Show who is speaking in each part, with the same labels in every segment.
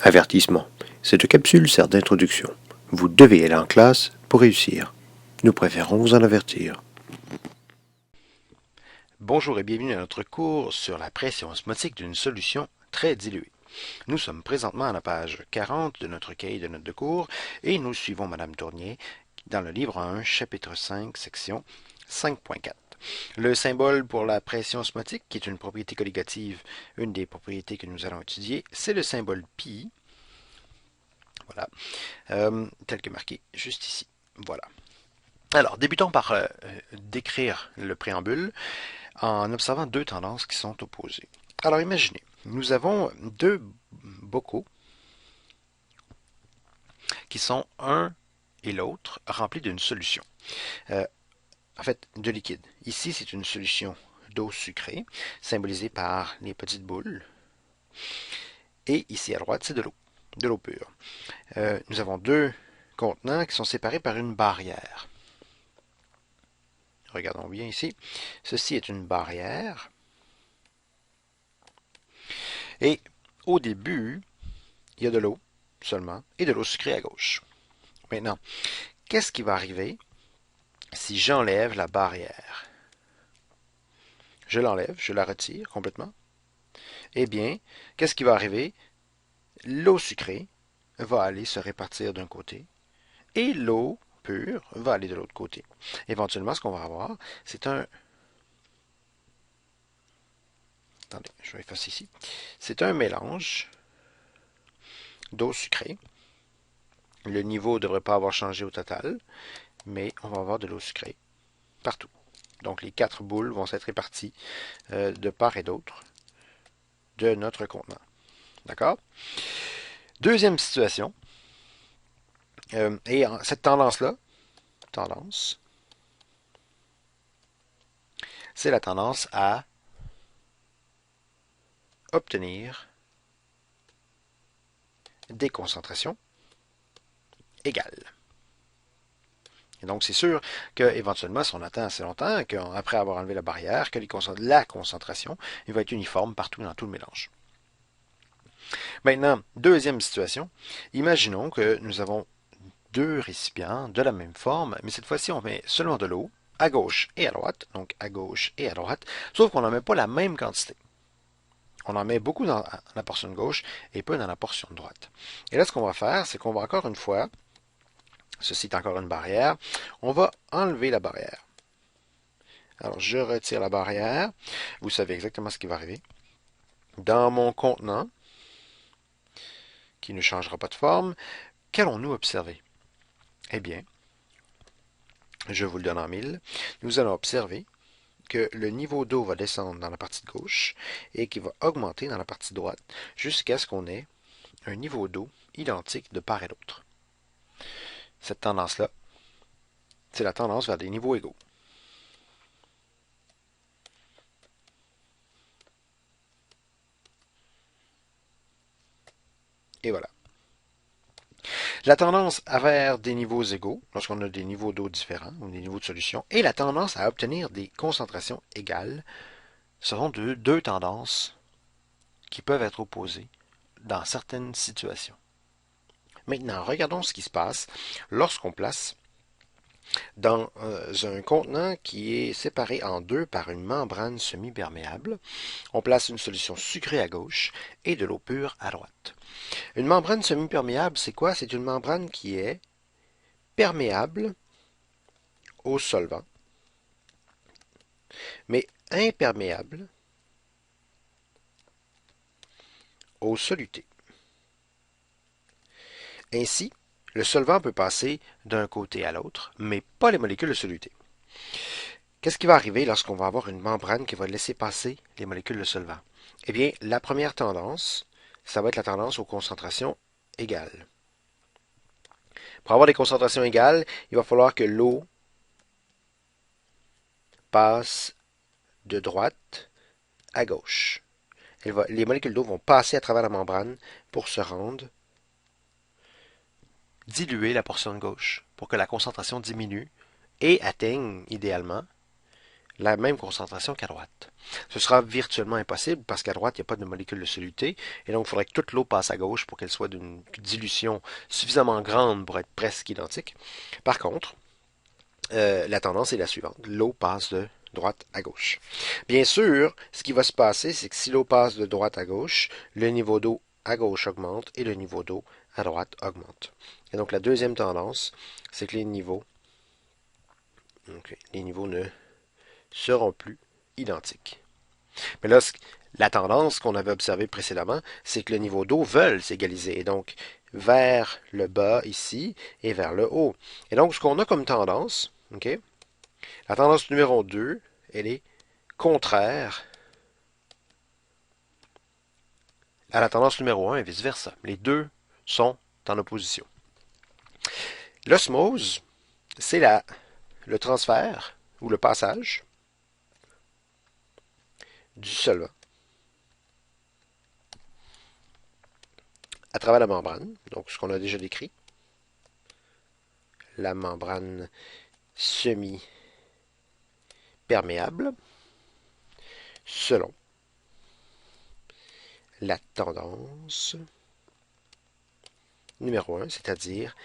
Speaker 1: Avertissement. Cette capsule sert d'introduction. Vous devez aller en classe pour réussir. Nous préférons vous en avertir.
Speaker 2: Bonjour et bienvenue à notre cours sur la pression osmotique d'une solution très diluée. Nous sommes présentement à la page 40 de notre cahier de notes de cours et nous suivons Madame Tournier dans le livre 1, chapitre 5, section 5.4. Le symbole pour la pression osmotique, qui est une propriété colligative, une des propriétés que nous allons étudier, c'est le symbole pi, voilà, tel que marqué juste ici. Voilà. Alors, débutons par décrire le préambule en observant deux tendances qui sont opposées. Alors imaginez, nous avons deux bocaux qui sont un et l'autre remplis d'une solution. En fait, de liquide. Ici, c'est une solution d'eau sucrée, symbolisée par les petites boules. Et ici à droite, c'est de l'eau pure. Nous avons deux contenants qui sont séparés par une barrière. Regardons bien ici. Ceci est une barrière. Et au début, il y a de l'eau seulement et de l'eau sucrée à gauche. Maintenant, qu'est-ce qui va arriver si j'enlève la barrière? Je l'enlève, je la retire complètement. Eh bien, qu'est-ce qui va arriver? L'eau sucrée va aller se répartir d'un côté et l'eau pure va aller de l'autre côté. Éventuellement, ce qu'on va avoir, c'est un... Attendez, je vais effacer ici. C'est un mélange d'eau sucrée. Le niveau ne devrait pas avoir changé au total, mais on va avoir de l'eau sucrée partout. Donc les quatre boules vont s'être réparties de part et d'autre de notre contenant. D'accord? Deuxième situation, et cette tendance-là, c'est la tendance à obtenir des concentrations égales. Et donc, c'est sûr qu'éventuellement, si on attend assez longtemps, qu'après avoir enlevé la barrière, que la concentration il va être uniforme partout dans tout le mélange. Maintenant, deuxième situation, imaginons que nous avons deux récipients de la même forme, mais cette fois-ci, on met seulement de l'eau à gauche et à droite, donc à gauche et à droite, sauf qu'on n'en met pas la même quantité. On en met beaucoup dans la portion de gauche et peu dans la portion de droite. Et là, ce qu'on va faire, c'est qu'on va encore une fois, ceci est encore une barrière, on va enlever la barrière. Alors, je retire la barrière. Vous savez exactement ce qui va arriver. Dans mon contenant, qui ne changera pas de forme, qu'allons-nous observer? Eh bien, je vous le donne en mille. Nous allons observer que le niveau d'eau va descendre dans la partie de gauche et qu'il va augmenter dans la partie droite jusqu'à ce qu'on ait un niveau d'eau identique de part et d'autre. Cette tendance-là, c'est la tendance vers des niveaux égaux. Et voilà. La tendance vers des niveaux égaux, lorsqu'on a des niveaux d'eau différents ou des niveaux de solution, et la tendance à obtenir des concentrations égales seront deux tendances qui peuvent être opposées dans certaines situations. Maintenant, regardons ce qui se passe lorsqu'on place dans un contenant qui est séparé en deux par une membrane semi-perméable. On place une solution sucrée à gauche et de l'eau pure à droite. Une membrane semi-perméable, c'est quoi? C'est une membrane qui est perméable au solvant, mais imperméable aux solutés. Ainsi, le solvant peut passer d'un côté à l'autre, mais pas les molécules de soluté. Qu'est-ce qui va arriver lorsqu'on va avoir une membrane qui va laisser passer les molécules de solvant? Eh bien, la première tendance, ça va être la tendance aux concentrations égales. Pour avoir des concentrations égales, il va falloir que l'eau passe de droite à gauche. Les molécules d'eau vont passer à travers la membrane pour se rendre diluer la portion de gauche pour que la concentration diminue et atteigne idéalement la même concentration qu'à droite. Ce sera virtuellement impossible parce qu'à droite, il n'y a pas de molécule de soluté, et donc il faudrait que toute l'eau passe à gauche pour qu'elle soit d'une dilution suffisamment grande pour être presque identique. Par contre, la tendance est la suivante. L'eau passe de droite à gauche. Bien sûr, ce qui va se passer, c'est que si l'eau passe de droite à gauche, le niveau d'eau à gauche augmente et le niveau d'eau à droite augmente. Et donc la deuxième tendance, c'est que les niveaux ne seront plus identiques. Mais là, la tendance qu'on avait observée précédemment, c'est que le niveau d'eau veulent s'égaliser. Et donc, vers le bas ici et vers le haut. Et donc, ce qu'on a comme tendance, okay, la tendance numéro 2, elle est contraire à la tendance numéro 1 et vice-versa. Les deux sont en opposition. L'osmose, c'est le transfert ou le passage du solvant à travers la membrane, donc ce qu'on a déjà décrit, la membrane semi-perméable, selon la tendance numéro 1, c'est-à-dire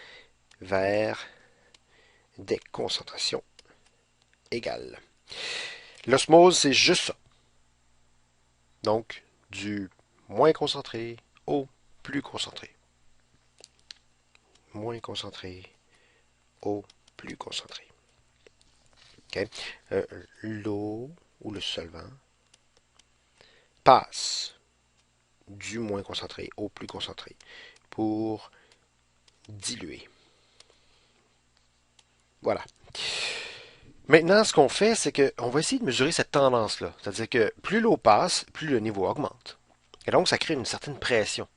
Speaker 2: vers des concentrations égales. L'osmose, c'est juste ça. Donc, du moins concentré au plus concentré. Moins concentré au plus concentré. Okay. L'eau ou le solvant passe du moins concentré au plus concentré pour diluer. Voilà. Maintenant, ce qu'on fait, c'est qu'on va essayer de mesurer cette tendance-là. C'est-à-dire que plus l'eau passe, plus le niveau augmente. Et donc, ça crée une certaine pression.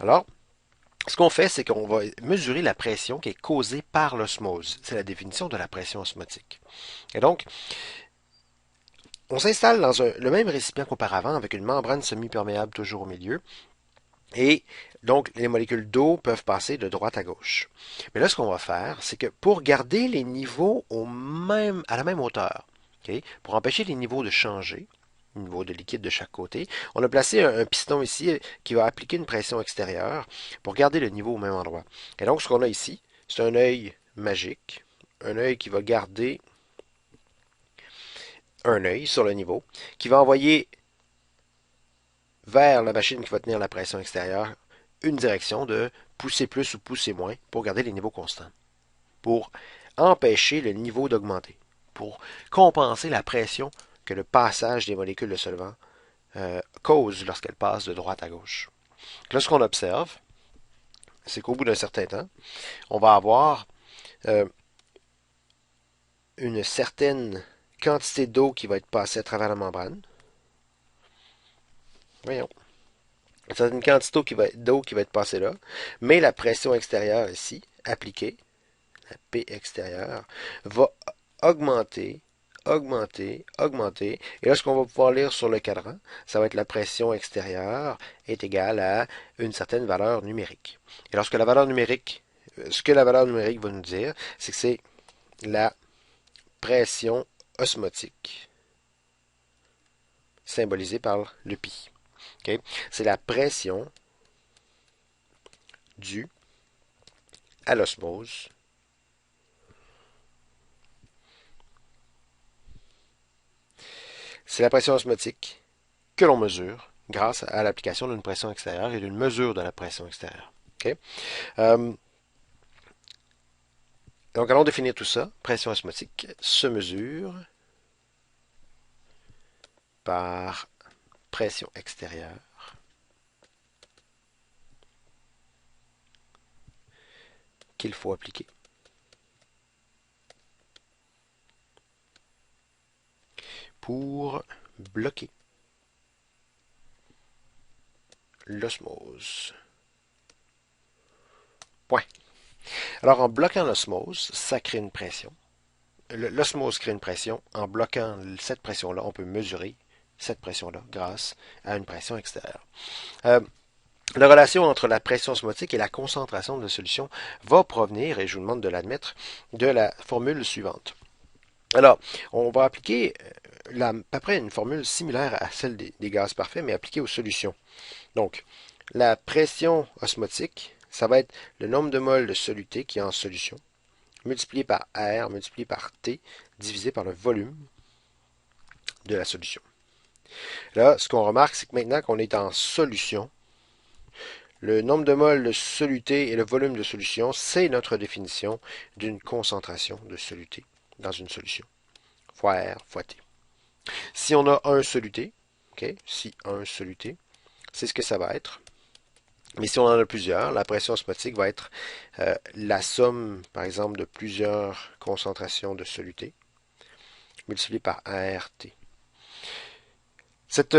Speaker 2: Alors, ce qu'on fait, c'est qu'on va mesurer la pression qui est causée par l'osmose. C'est la définition de la pression osmotique. Et donc, on s'installe dans le même récipient qu'auparavant, avec une membrane semi-perméable toujours au milieu. Et donc, les molécules d'eau peuvent passer de droite à gauche. Mais là, ce qu'on va faire, c'est que pour garder les niveaux à la même hauteur, okay, pour empêcher les niveaux de changer, niveau de liquide de chaque côté, on a placé un piston ici qui va appliquer une pression extérieure pour garder le niveau au même endroit. Et donc, ce qu'on a ici, c'est un œil magique, un œil qui va garder un œil sur le niveau, qui va envoyer vers la machine qui va tenir la pression extérieure une direction de pousser plus ou pousser moins pour garder les niveaux constants, pour empêcher le niveau d'augmenter, pour compenser la pression que le passage des molécules de solvant cause lorsqu'elles passent de droite à gauche. Là, ce qu'on observe, c'est qu'au bout d'un certain temps, on va avoir une certaine quantité d'eau qui va être passée à travers la membrane. Voyons. Une certaine quantité d'eau qui va être passée là, mais la pression extérieure ici, appliquée, la P extérieure, va augmenter, augmenter, augmenter. Et là, ce qu'on va pouvoir lire sur le cadran, ça va être la pression extérieure est égale à une certaine valeur numérique. Et lorsque la valeur numérique, ce que la valeur numérique va nous dire, c'est que c'est la pression osmotique, symbolisée par le pi. Okay? C'est la pression due à l'osmose c'est la pression osmotique que l'on mesure grâce à l'application d'une pression extérieure et d'une mesure de la pression extérieure. Okay? Donc, allons définir tout ça. Pression osmotique se mesure par pression extérieure qu'il faut appliquer pour bloquer l'osmose. Point. Alors, en bloquant l'osmose, ça crée une pression. L'osmose crée une pression. En bloquant cette pression-là, on peut mesurer cette pression-là grâce à une pression extérieure. La relation entre la pression osmotique et la concentration de la solution va provenir, et je vous demande de l'admettre, de la formule suivante. Alors, on va appliquer à peu près une formule similaire à celle des gaz parfaits, mais appliquée aux solutions. Donc, la pression osmotique, ça va être le nombre de moles de soluté qui est en solution, multiplié par R, multiplié par T, divisé par le volume de la solution. Là, ce qu'on remarque, c'est que maintenant qu'on est en solution, le nombre de moles de soluté et le volume de solution, c'est notre définition d'une concentration de soluté dans une solution, fois R fois T. Si on a un soluté, okay, si un soluté, c'est ce que ça va être. Mais si on en a plusieurs, la pression osmotique va être la somme, par exemple, de plusieurs concentrations de soluté multipliée par ART. Cette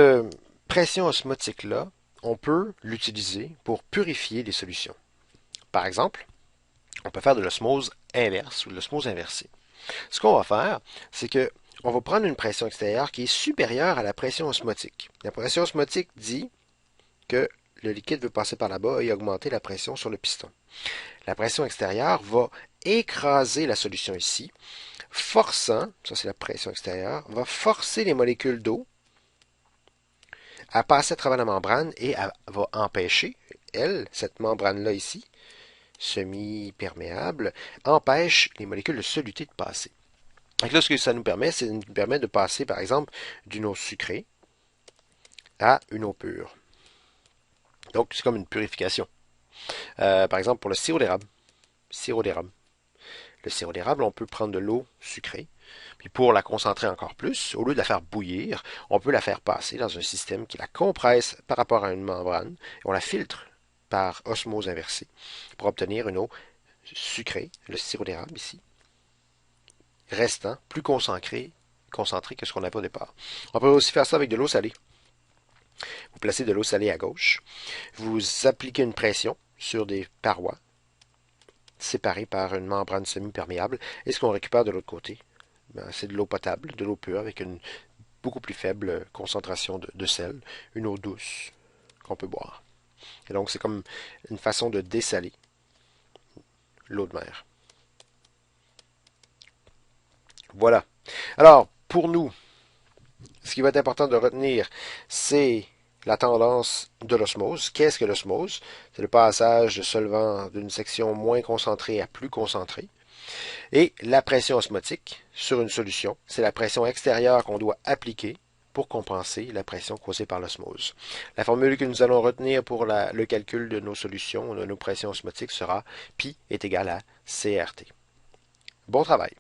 Speaker 2: pression osmotique-là, on peut l'utiliser pour purifier les solutions. Par exemple, on peut faire de l'osmose inverse ou de l'osmose inversée. Ce qu'on va faire, c'est que on va prendre une pression extérieure qui est supérieure à la pression osmotique. La pression osmotique dit que le liquide veut passer par là-bas et augmenter la pression sur le piston. La pression extérieure va écraser la solution ici, forçant, ça c'est la pression extérieure, va forcer les molécules d'eau à passer à travers la membrane et elle va empêcher, elle, cette membrane-là ici, semi-perméable, empêche les molécules de soluté de passer. Donc là, ce que ça nous permet, c'est nous permet de passer, par exemple, d'une eau sucrée à une eau pure. Donc, c'est comme une purification. Par exemple, pour le sirop d'érable. Sirop d'érable. Le sirop d'érable, on peut prendre de l'eau sucrée, puis pour la concentrer encore plus, au lieu de la faire bouillir, on peut la faire passer dans un système qui la compresse par rapport à une membrane, et on la filtre par osmose inversée pour obtenir une eau sucrée, le sirop d'érable ici, restant plus concentré que ce qu'on avait au départ. On peut aussi faire ça avec de l'eau salée. Vous placez de l'eau salée à gauche, vous appliquez une pression sur des parois séparées par une membrane semi-perméable, et ce qu'on récupère de l'autre côté, c'est de l'eau potable, de l'eau pure avec une beaucoup plus faible concentration de sel, une eau douce qu'on peut boire. Et donc c'est comme une façon de dessaler l'eau de mer. Voilà. Alors, pour nous, ce qui va être important de retenir, c'est la tendance de l'osmose. Qu'est-ce que l'osmose? C'est le passage de solvant d'une section moins concentrée à plus concentrée. Et la pression osmotique sur une solution, c'est la pression extérieure qu'on doit appliquer pour compenser la pression causée par l'osmose. La formule que nous allons retenir pour le calcul de nos solutions, de nos pressions osmotiques, sera π est égal à CRT. Bon travail!